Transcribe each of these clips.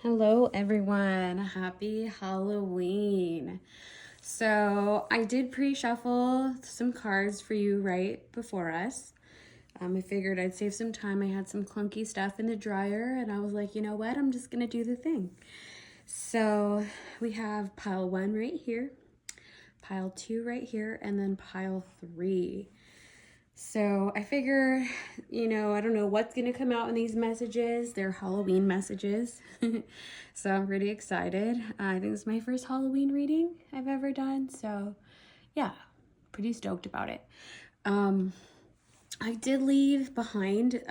Hello everyone, happy Halloween. So I did pre-shuffle some cards for you right before us. I figured I'd save some time. I had some clunky stuff in the dryer and I was like, you know what, I'm just gonna do the thing. So we have pile 1 right here, pile 2 right here, and then pile 3. So I figure, I don't know what's going to come out in these messages. They're Halloween messages. So I'm pretty excited. I think this is my first Halloween reading I've ever done. So yeah, pretty stoked about it. I did leave behind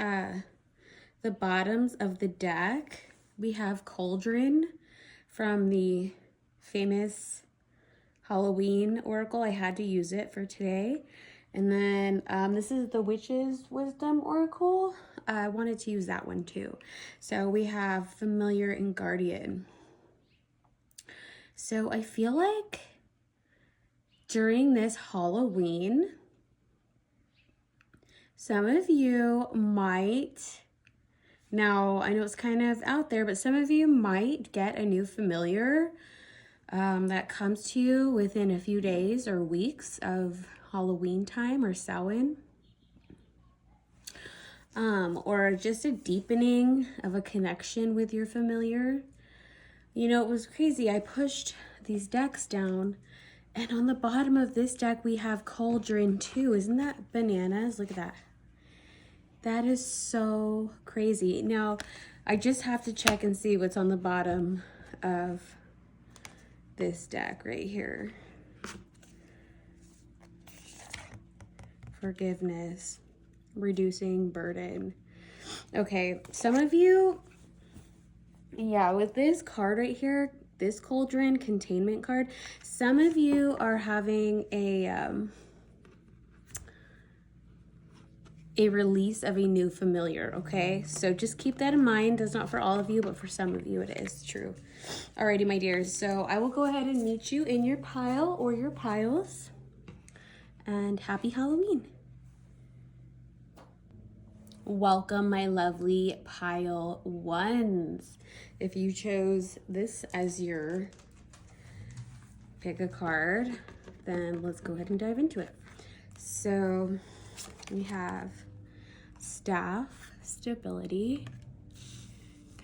the bottoms of the deck. We have Cauldron from the famous Halloween Oracle. I had to use it for today. And then this is the Witch's Wisdom Oracle. I wanted to use that one too. So we have Familiar and Guardian. So I feel like during this Halloween, some of you might, now I know it's kind of out there, but some of you might get a new familiar that comes to you within a few days or weeks of Halloween time or Samhain, or just a deepening of a connection with your familiar. You know, it was crazy. I pushed these decks down, and on the bottom of this deck we have Cauldron too. Isn't that bananas? Look at that. That is so crazy. Now, I just have to check and see what's on the bottom of this deck right here. Forgiveness, reducing burden. Okay, some of you, with this card right here, this Cauldron containment card, some of you are having a release of a new familiar, okay? So just keep that in mind. That's not for all of you, but for some of you it is true. Alrighty, my dears. So I will go ahead and meet you in your pile or your piles. And happy Halloween. Welcome, my lovely pile 1s. If you chose this as your pick a card, then let's go ahead and dive into it. So we have Staff, Stability.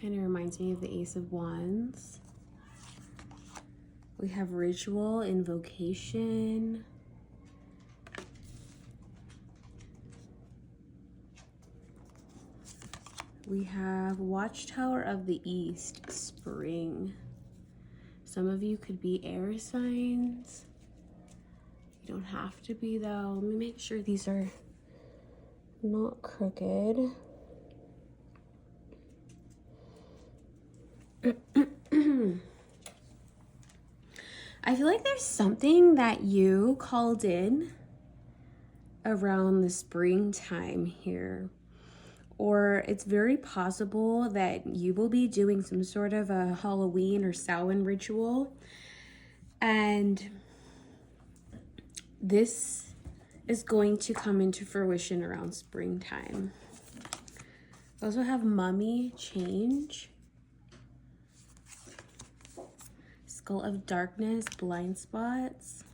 Kind of reminds me of the Ace of Wands. We have Ritual, Invocation. We have Watchtower of the East, Spring. Some of you could be air signs. You don't have to be though. Let me make sure these are not crooked. I feel like there's something that you called in around the springtime here. Or it's very possible that you will be doing some sort of a Halloween or Samhain ritual. And this is going to come into fruition around springtime. We also have Mummy, Change. Skull of Darkness, Blind Spots.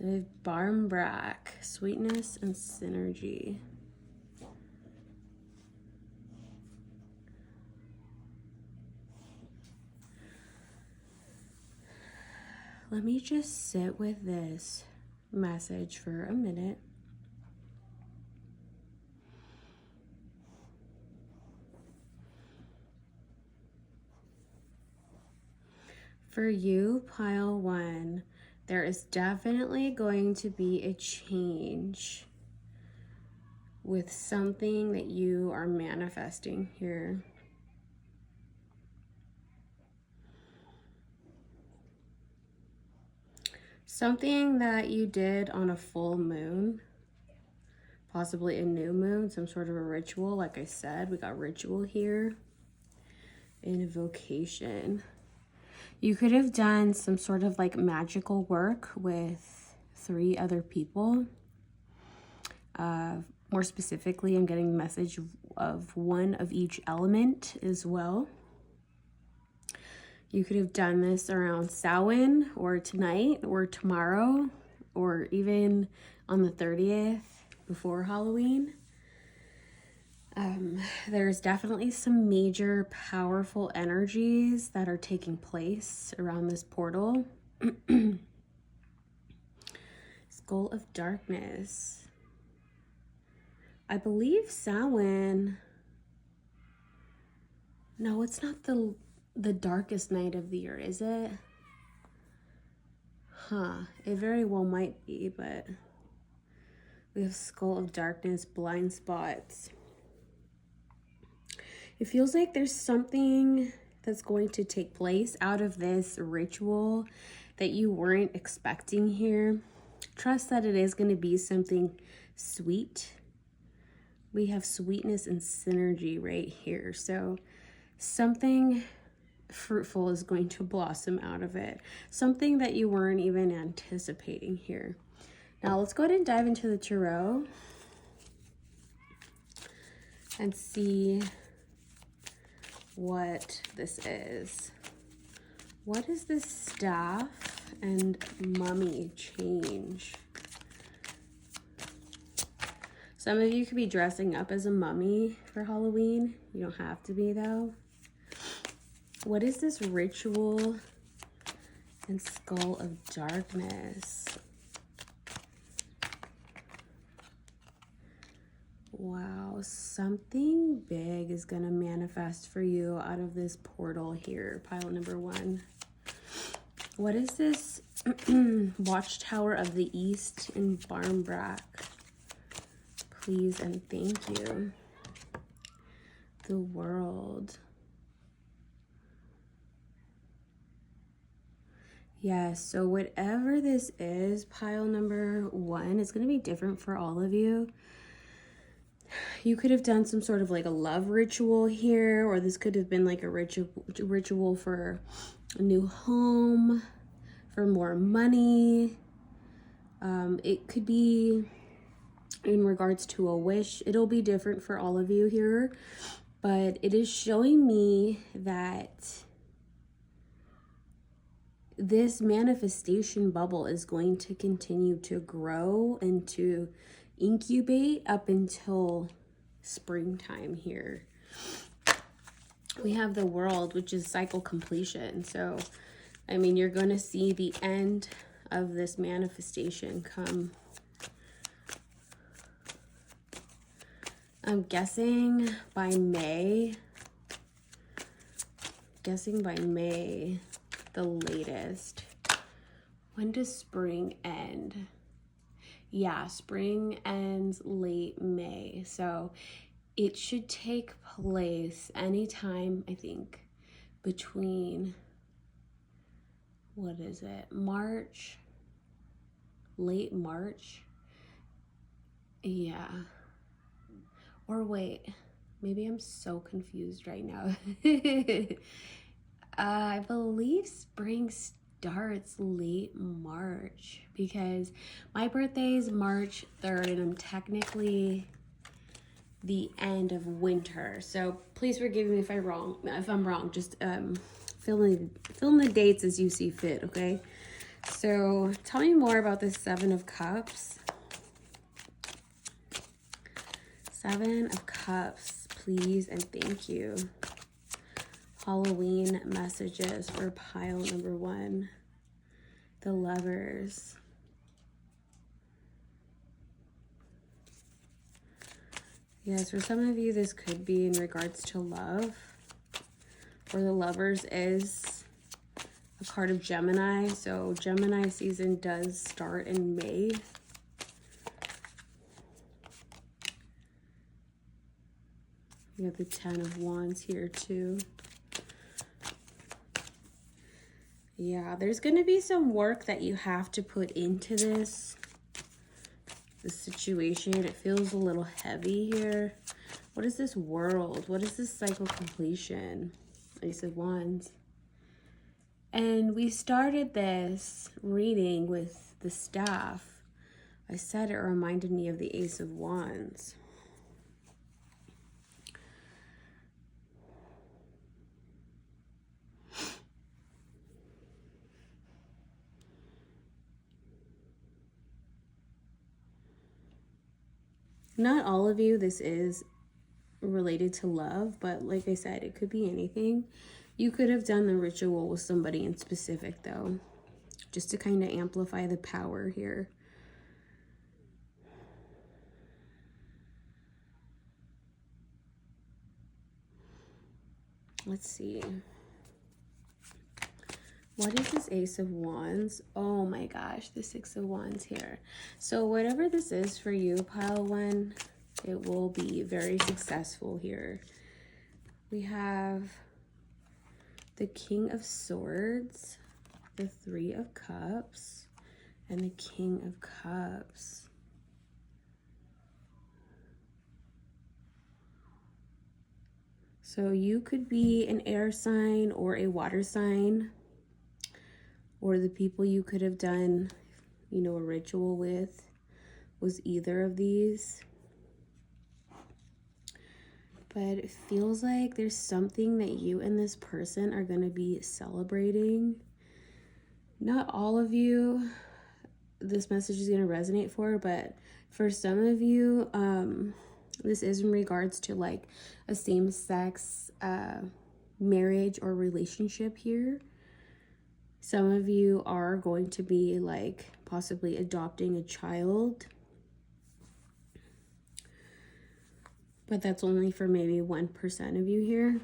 We have Barmbrack, Sweetness and Synergy. Let me just sit with this message for a minute. For you, pile 1, there is definitely going to be a change with something that you are manifesting here. Something that you did on a full moon, possibly a new moon, some sort of a ritual. Like I said, we got ritual here. Invocation. You could have done some sort of like magical work with 3 other people. More specifically, I'm getting a message of 1 of each element as well. You could have done this around Samhain or tonight or tomorrow or even on the 30th before Halloween. There's definitely some major powerful energies that are taking place around this portal. Skull of Darkness. I believe Samhain. No, it's not the darkest night of the year, is it? It very well might be, but we have Skull of Darkness, blind spots. It feels like there's something that's going to take place out of this ritual that you weren't expecting here. Trust that it is going to be something sweet. We have sweetness and synergy right here. So something fruitful is going to blossom out of it. Something that you weren't even anticipating here. Now let's go ahead and dive into the tarot and see what this is. What is this staff and mummy change? Some of you could be dressing up as a mummy for Halloween. You don't have to be though. What is this ritual and Skull of Darkness? Wow, something big is going to manifest for you out of this portal here, pile number 1. What is this Watchtower of the East in Barmbrack? Please and thank you. The World. Yes, so whatever this is, pile number 1, it's going to be different for all of you. You could have done some sort of like a love ritual here, or this could have been like a ritual for a new home, for more money. It could be in regards to a wish. It'll be different for all of you here, but it is showing me that this manifestation bubble is going to continue to grow and to incubate up until springtime here. We have the World, which is cycle completion. So, I mean, you're going to see the end of this manifestation come. I'm guessing by May. The latest. When does spring end? Yeah, spring ends late May. So it should take place anytime, I think, between, what is it, March, late March? Yeah. Or wait, maybe I'm so confused right now. I believe spring starts late March because my birthday is March 3rd and I'm technically the end of winter. So please forgive me if I'm wrong. Just fill in the dates as you see fit, okay? So tell me more about this 7 of Cups. 7 of Cups, please and thank you. Halloween messages for pile number 1. The Lovers. Yes, for some of you, this could be in regards to love. For the Lovers is a card of Gemini. So Gemini season does start in May. You have the 10 of Wands here too. Yeah, there's going to be some work that you have to put into this situation. It feels a little heavy here. What is this World? What is this cycle completion? Ace of Wands. And we started this reading with the staff. I said it reminded me of the Ace of Wands. Not all of you, this is related to love, but like I said, it could be anything. You could have done the ritual with somebody in specific though, just to kind of amplify the power here. Let's see. What is this Ace of Wands? Oh my gosh, the Six of Wands here. So whatever this is for you, pile one, it will be very successful here. We have the King of Swords, the Three of Cups, and the King of Cups. So you could be an air sign or a water sign, or the people you could have done, you know, a ritual with was either of these. But it feels like there's something that you and this person are going to be celebrating. Not all of you this message is going to resonate for, but for some of you, this is in regards to like a same-sex marriage or relationship here. Some of you are going to be like possibly adopting a child, but that's only for maybe 1% of you here.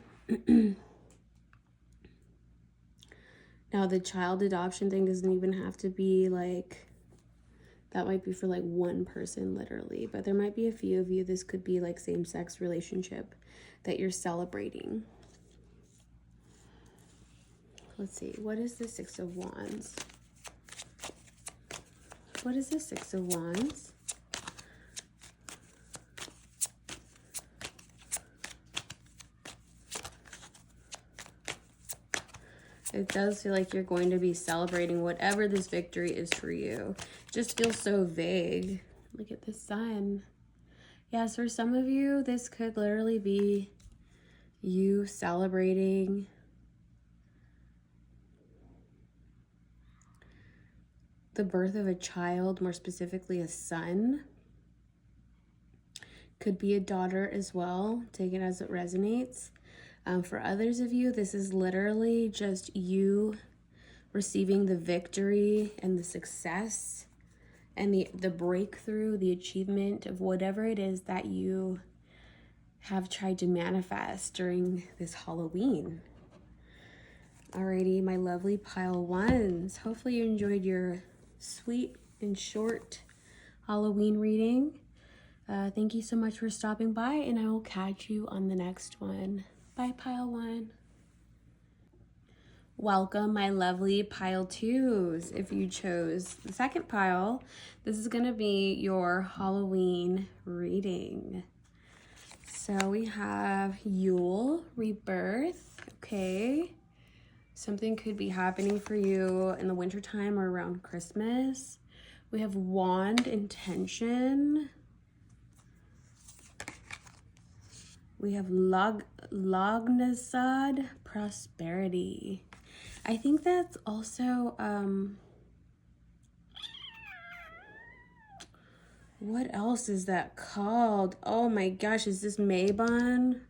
Now, the child adoption thing doesn't even have to be like, that might be for like one person literally, but there might be a few of you, this could be like same-sex relationship that you're celebrating. Let's see, what is the Six of Wands? What is the Six of Wands? It does feel like you're going to be celebrating whatever this victory is for you. It just feels so vague. Look at the sun. Yes, for some of you, this could literally be you celebrating the birth of a child, more specifically a son. Could be a daughter as well. Take it as it resonates. For others of you, this is literally just you receiving the victory and the success and the breakthrough, the achievement of whatever it is that you have tried to manifest during this Halloween. Alrighty, my lovely pile ones. Hopefully you enjoyed your sweet and short Halloween reading. Thank you so much for stopping by, and I will catch you on the next one. Bye, pile one. Welcome, my lovely pile twos. If you chose the second pile, this is going to be your Halloween reading. So we have Yule, rebirth. Okay. Something could be happening for you in the wintertime or around Christmas. We have Wand, intention. We have Lognazad, prosperity. I think that's also, what else is that called? Oh my gosh, is this Mabon?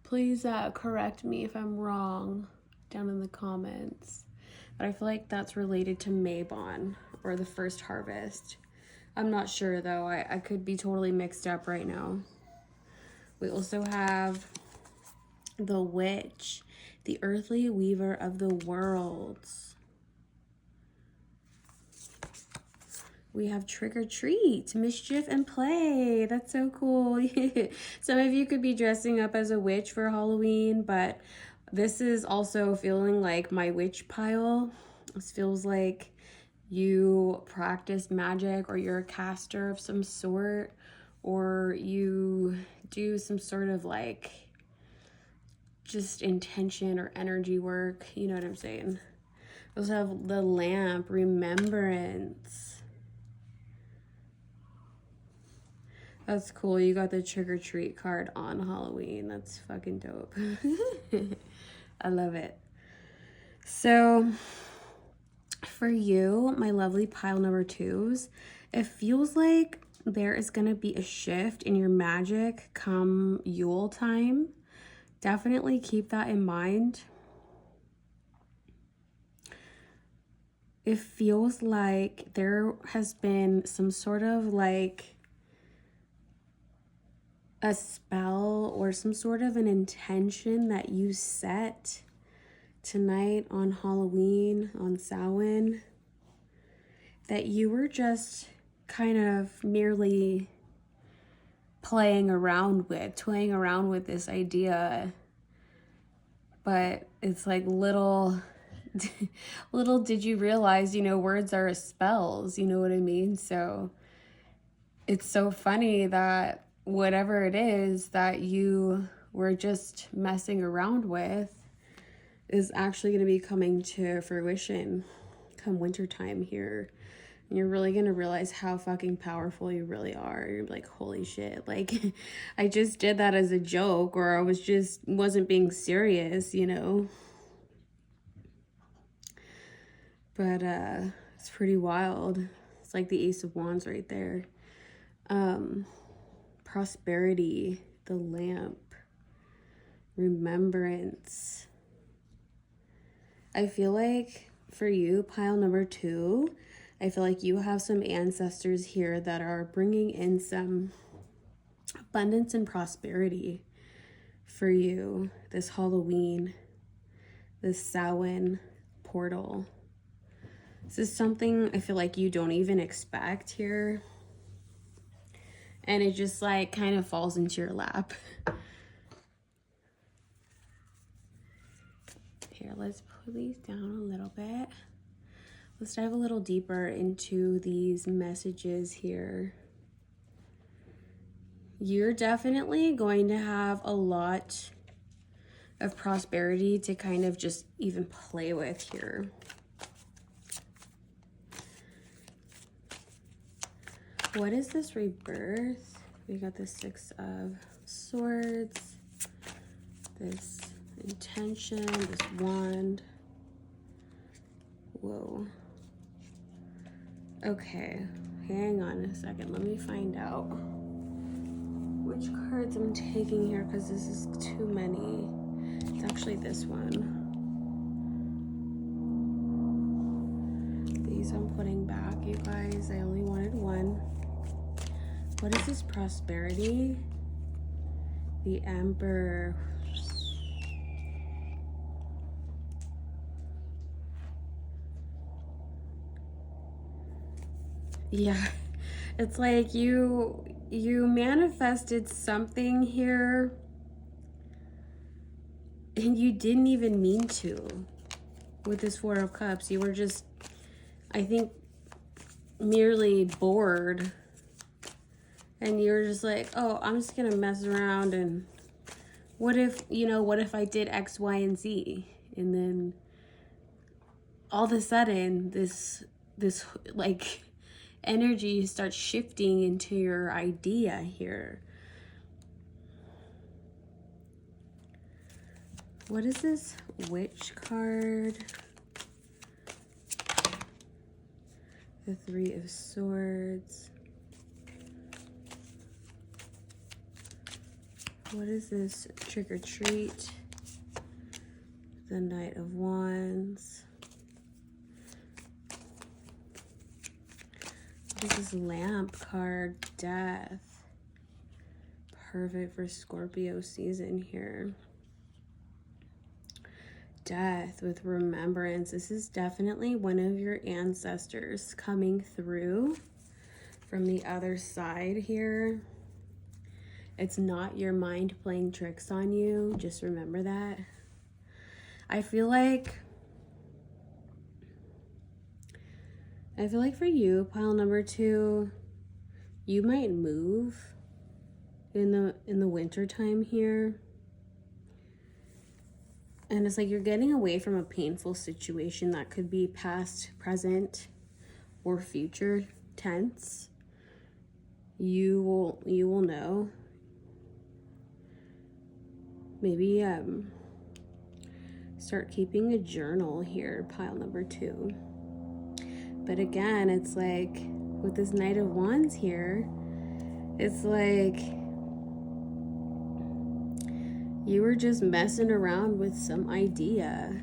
Please correct me if I'm wrong down in the comments. But I feel like that's related to Mabon or the first harvest. I'm not sure though, I could be totally mixed up right now. We also have the witch, the earthly weaver of the worlds. We have trick or treat, mischief and play. That's so cool. Some of you could be dressing up as a witch for Halloween, but this is also feeling like my witch pile. This feels like you practice magic, or you're a caster of some sort, or you do some sort of like just intention or energy work. You know what I'm saying? We also have the lamp, remembrance. That's cool. You got the trick or treat card on Halloween. That's fucking dope. I love it. So for you, my lovely pile number twos, it feels like there is going to be a shift in your magic come Yule time. Definitely keep that in mind. It feels like there has been some sort of like a spell or some sort of an intention that you set tonight on Halloween, on Samhain, that you were just kind of merely toying around with this idea. But it's like little did you realize, you know, words are spells, you know what I mean? So it's so funny that whatever it is that you were just messing around with is actually going to be coming to fruition come wintertime here. And you're really going to realize how fucking powerful you really are. You're like, holy shit. Like, I just did that as a joke, or I wasn't being serious, you know? But it's pretty wild. It's like the Ace of Wands right there. Prosperity, the lamp, remembrance. I feel like for you, pile number 2, I feel like you have some ancestors here that are bringing in some abundance and prosperity for you this Halloween, this Samhain portal. This is something I feel like you don't even expect here. And it just like kind of falls into your lap. Here, let's pull these down a little bit. Let's dive a little deeper into these messages here. You're definitely going to have a lot of prosperity to kind of just even play with here. What is this rebirth? We got the 6 of Swords, this intention, this wand. Whoa. Okay, hang on a second. Let me find out which cards I'm taking here because this is too many. It's actually this one. These I'm putting back, you guys. I only wanted one. What is this prosperity? The Emperor. Yeah, it's like you manifested something here and you didn't even mean to with this 4 of Cups. You were just, I think, merely bored. And you were just like, oh, I'm just going to mess around. And what if I did X, Y, and Z? And then all of a sudden, this like energy starts shifting into your idea here. What is this Witch card? The 3 of Swords. What is this Trick or Treat? The Knight of Wands. What is this Lamp card? Death. Perfect for Scorpio season here. Death with remembrance. This is definitely one of your ancestors coming through from the other side here. It's not your mind playing tricks on you. Just remember that. I feel like for you, pile number 2, you might move in the winter time here. And it's like you're getting away from a painful situation that could be past, present, or future tense. You will know. Maybe start keeping a journal here, pile number 2. But again, it's like with this Knight of Wands here, It's like you were just messing around with some idea.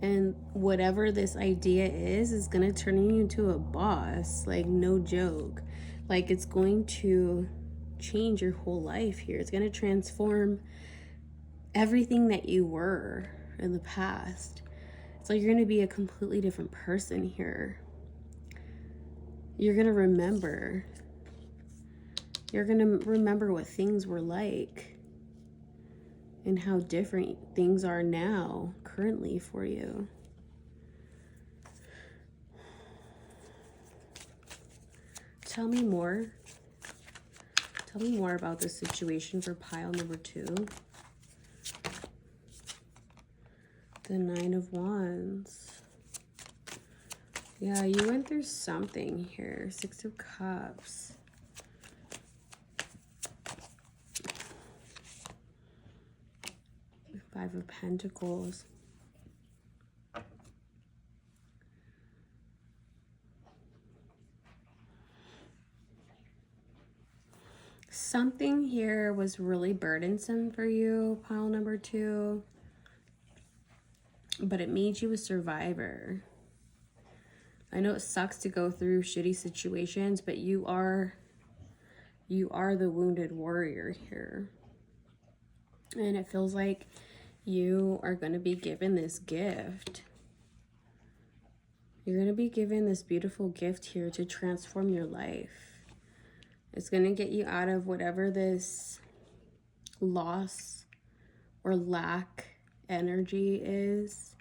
And whatever this idea is going to turn you into a boss. Like, no joke. Like, it's going to change your whole life here. It's going to transform everything that you were in the past. It's like you're going to be a completely different person here. You're going to remember. You're going to remember what things were like and how different things are now, currently, for you. Tell me more. Tell me more about this situation for pile number 2. The 9 of Wands. Yeah, you went through something here. 6 of Cups. Five of Pentacles. Something here was really burdensome for you, pile number 2. But it made you a survivor. I know it sucks to go through shitty situations, but you are the wounded warrior here. And it feels like you are going to be given this gift. You're going to be given this beautiful gift here to transform your life. It's going to get you out of whatever this loss or lack energy is.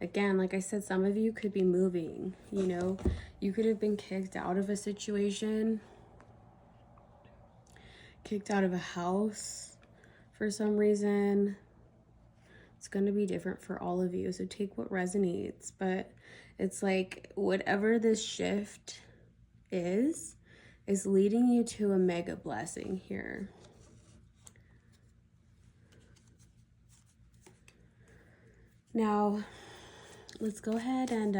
Again, like I said, some of you could be moving, you know. You could have been kicked out of a situation, kicked out of a house for some reason. It's going to be different for all of you, so take what resonates. But it's like whatever this shift is leading you to a mega blessing here. Now, let's go ahead and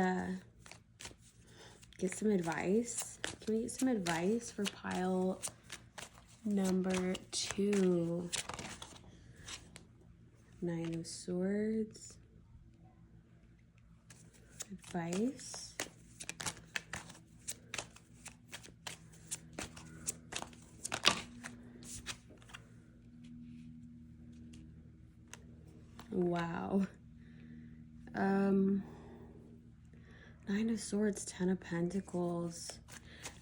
get some advice. Can we get some advice for pile number 2? 9 of Swords. Advice. Wow. 9 of Swords, 10 of Pentacles.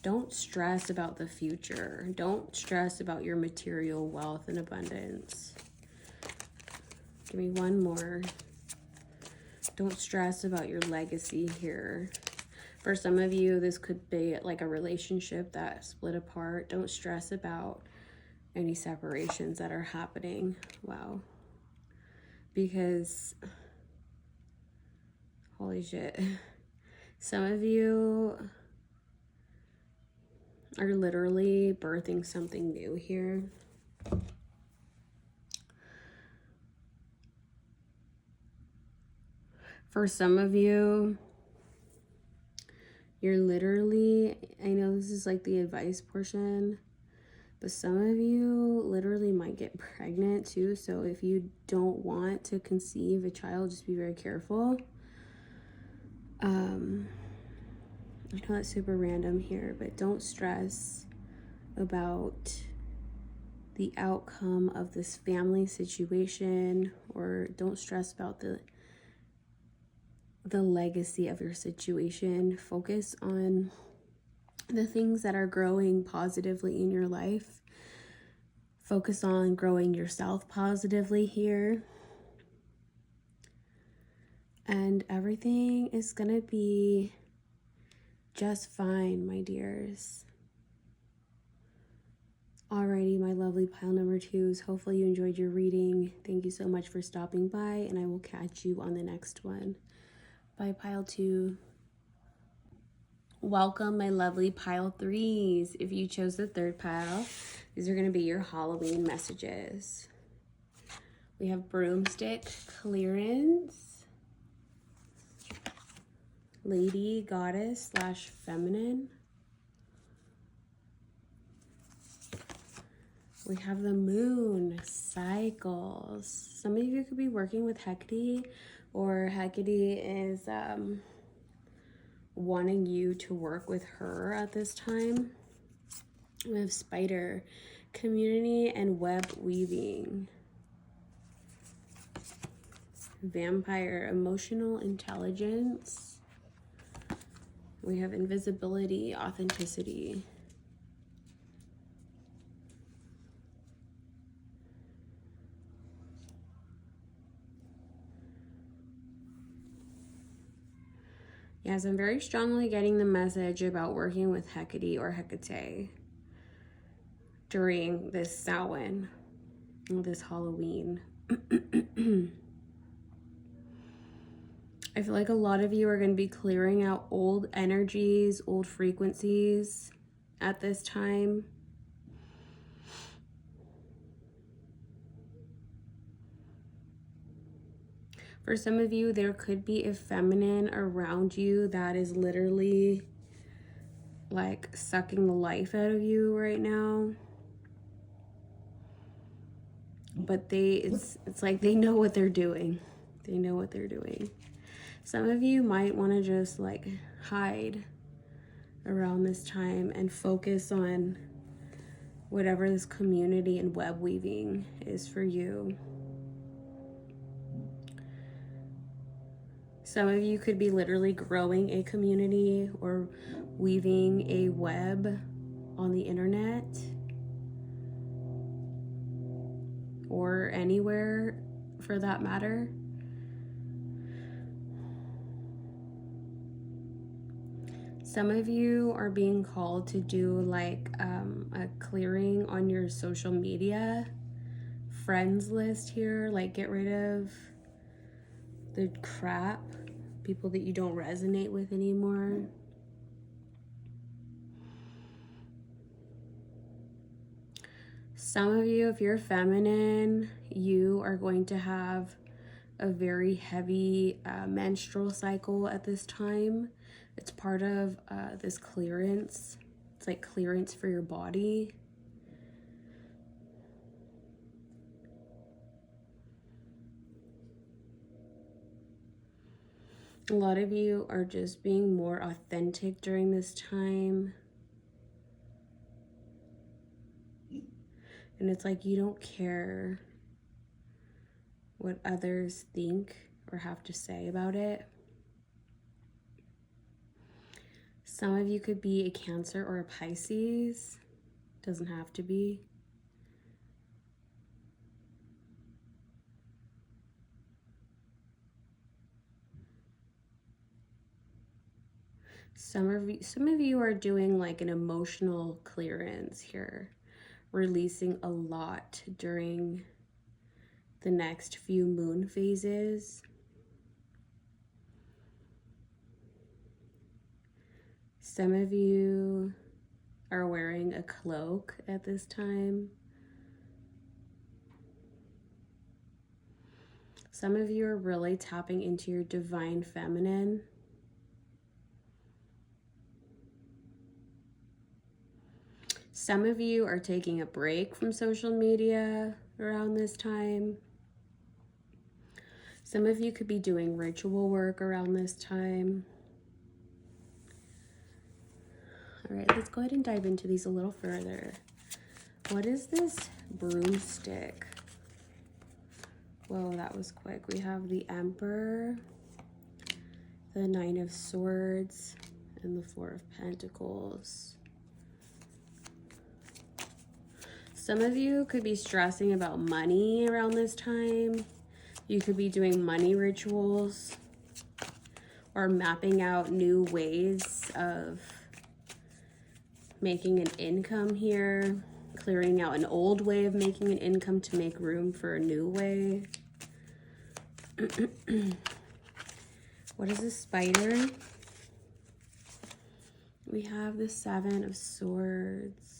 Don't stress about the future. Don't stress about your material wealth and abundance. Give me one more. Don't stress about your legacy here. For some of you, this could be like a relationship that split apart. Don't stress about any separations that are happening. Wow. Because, holy shit. Some of you are literally birthing something new here. For some of you, you're literally, I know this is like the advice portion, but some of you literally might get pregnant too. So if you don't want to conceive a child, just be very careful. I know that's super random here, but don't stress about the outcome of this family situation, or don't stress about the legacy of your situation. Focus on the things that are growing positively in your life. Focus on growing yourself positively here. And everything is gonna be just fine, my dears. Alrighty, my lovely pile number 2s. Hopefully you enjoyed your reading. Thank you so much for stopping by, and I will catch you on the next one. Bye, pile 2. Welcome, my lovely pile 3s. If you chose the 3rd pile, these are going to be your Halloween messages. We have broomstick clearance, lady, goddess / feminine, We have the moon cycles. Some of you could be working with Hecate, or Hecate is wanting you to work with her at this time. We have spider, community and web weaving. Vampire, emotional intelligence. We have invisibility, authenticity. Yes, I'm very strongly getting the message about working with Hecate or Hecate during this Samhain, this Halloween. I feel like a lot of you are going to be clearing out old energies, old frequencies at this time. For some of you, there could be a feminine around you that is literally like sucking the life out of you right now. But it's like they know what they're doing. They know what they're doing. Some of you might want to just like hide around this time and focus on whatever this community and web weaving is for you. Some of you could be literally growing a community or weaving a web on the internet or anywhere for that matter. Some of you are being called to do like a clearing on your social media friends list here, like get rid of the crap, people that you don't resonate with anymore. Some of you, if you're feminine, you are going to have a very heavy menstrual cycle at this time. It's part of this clearance. It's like clearance for your body. A lot of you are just being more authentic during this time. And it's like you don't care what others think or have to say about it. Some of you could be a Cancer or a Pisces. Doesn't have to be. Some of you are doing like an emotional clearance here, releasing a lot during the next few moon phases. Some of you are wearing a cloak at this time. Some of you are really tapping into your divine feminine. Some of you are taking a break from social media around this time. Some of you could be doing ritual work around this time. All right, let's go ahead and dive into these a little further. What is this broomstick? Whoa, that was quick. We have the Emperor, the Nine of Swords, and the Four of Pentacles. Some of you could be stressing about money around this time. You could be doing money rituals or mapping out new ways of making an income here, clearing out an old way of making an income to make room for a new way. What is a spider? We have the Seven of Swords.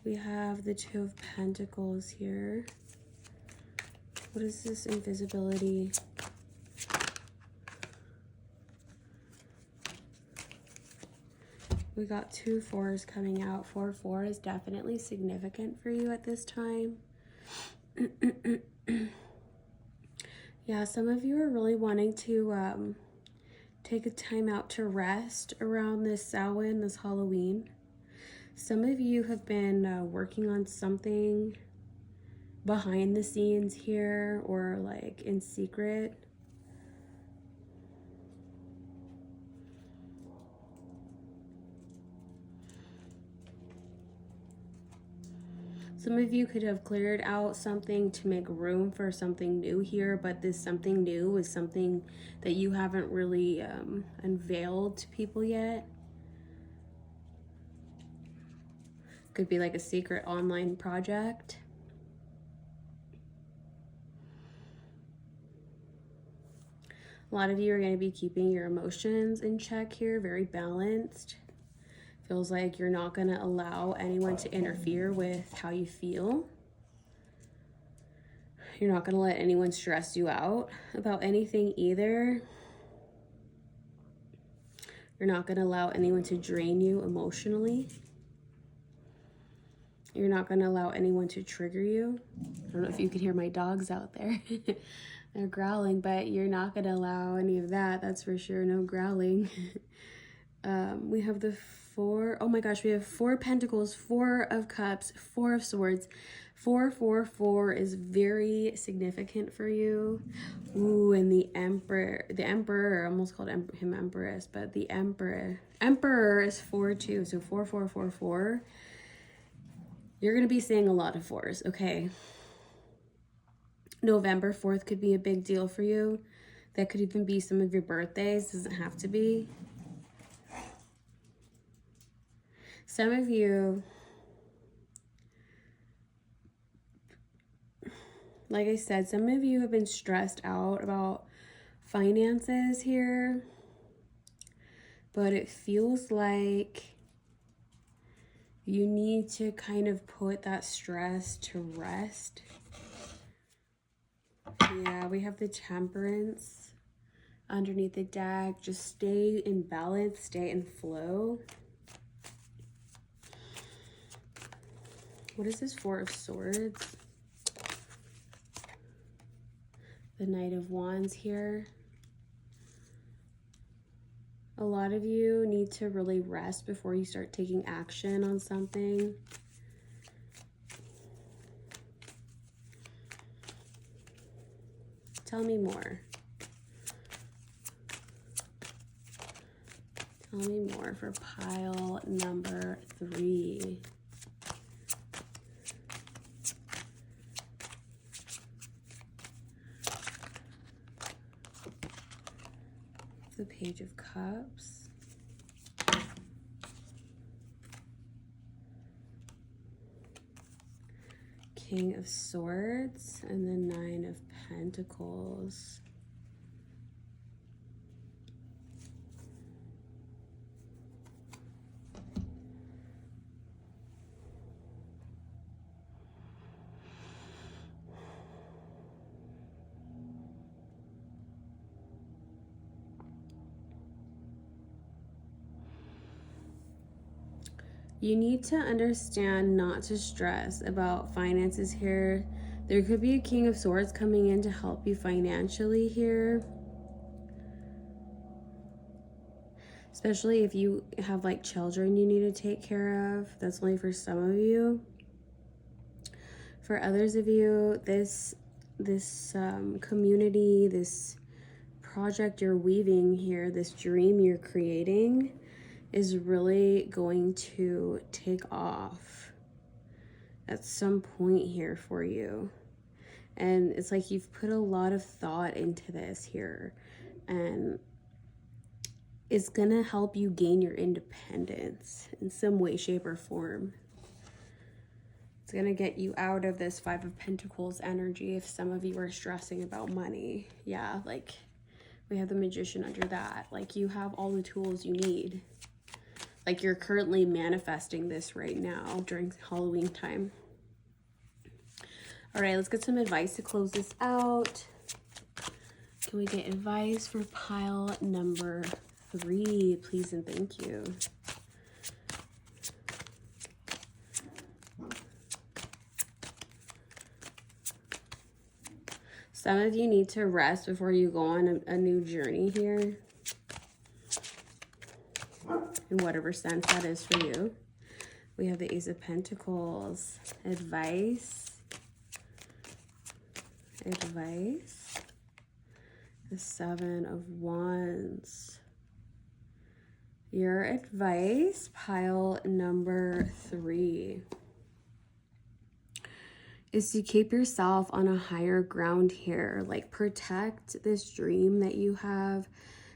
We have the Two of Pentacles here. What is this invisibility? We got 2 4s coming out. 4 is definitely significant for you at this time. Yeah, some of you are really wanting to take a time out to rest around this Samhain, this Halloween. Some of you have been working on something behind the scenes here, or like in secret. Some of you could have cleared out something to make room for something new here, but this something new is something that you haven't really unveiled to people yet. Could be like a secret online project. A lot of you are going to be keeping your emotions in check here, very balanced. Feels like you're not going to allow anyone to interfere with how you feel. You're not going to let anyone stress you out about anything either. You're not going to allow anyone to drain you emotionally. You're not going to allow anyone to trigger you. I don't know if you could hear my dogs out there. They're growling, but you're not going to allow any of that. That's for sure. No growling. We have the 4. Oh my gosh, we have 4 Pentacles, 4 of Cups, 4 of Swords. 4, 4, 4 is very significant for you. Ooh, and the Emperor, I almost called him Empress, but the Emperor is 4 too. So 4, 4, 4, 4. You're going to be seeing a lot of 4s, okay? November 4th could be a big deal for you. That could even be some of your birthdays. Doesn't have to be. Some of you, like I said, some of you have been stressed out about finances here, but it feels like you need to kind of put that stress to rest. Yeah, we have the Temperance underneath the deck. Just stay in balance, stay in flow. What is this 4 of Swords? The Knight of Wands here. A lot of you need to really rest before you start taking action on something. Tell me more. Tell me more for pile number 3. The Page of Cups. King of Swords and the 9 of Pentacles. You need to understand not to stress about finances here. There could be a King of Swords coming in to help you financially here. Especially if you have like children you need to take care of. That's only for some of you. For others of you, this community, this project you're weaving here, this dream you're creating is really going to take off at some point here for you. And it's like you've put a lot of thought into this here, and it's gonna help you gain your independence in some way, shape, or form. It's gonna get you out of this 5 of Pentacles energy if some of you are stressing about money. Yeah, like we have the Magician under that. Like you have all the tools you need. Like you're currently manifesting this right now during Halloween time. All right, let's get some advice to close this out. Can we get advice for pile number 3, please and thank you? Some of you need to rest before you go on a new journey here. In whatever sense that is for you. We have the Ace of Pentacles. Advice. Advice. The Seven of Wands. Your advice, pile number 3, is to keep yourself on a higher ground here. Like, protect this dream that you have.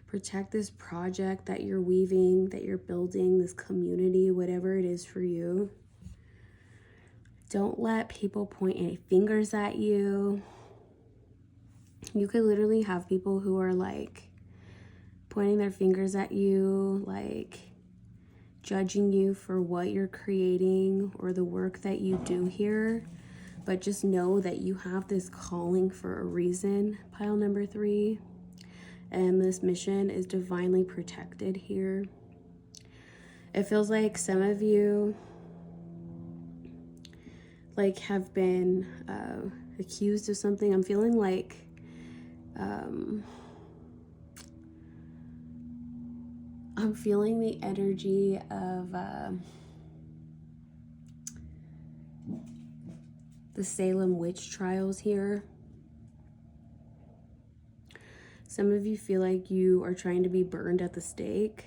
Protect this project that you're weaving, that you're building, this community, whatever it is for you. Don't let people point any fingers at you. You could literally have people who are like pointing their fingers at you, like judging you for what you're creating or the work that you do here. But just know that you have this calling for a reason, pile number 3. And this mission is divinely protected here. It feels like some of you like have been accused of something. I'm feeling like I'm feeling the energy of the Salem witch trials here. Some of you feel like you are trying to be burned at the stake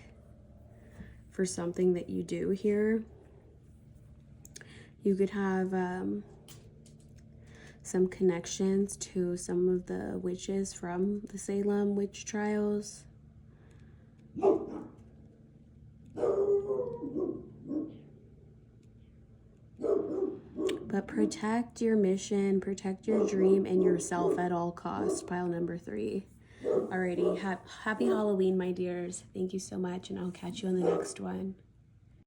for something that you do here. You could have some connections to some of the witches from the Salem witch trials. But protect your mission, protect your dream and yourself at all costs, pile number 3. Alrighty, happy Halloween, my dears. Thank you so much, and I'll catch you on the next one.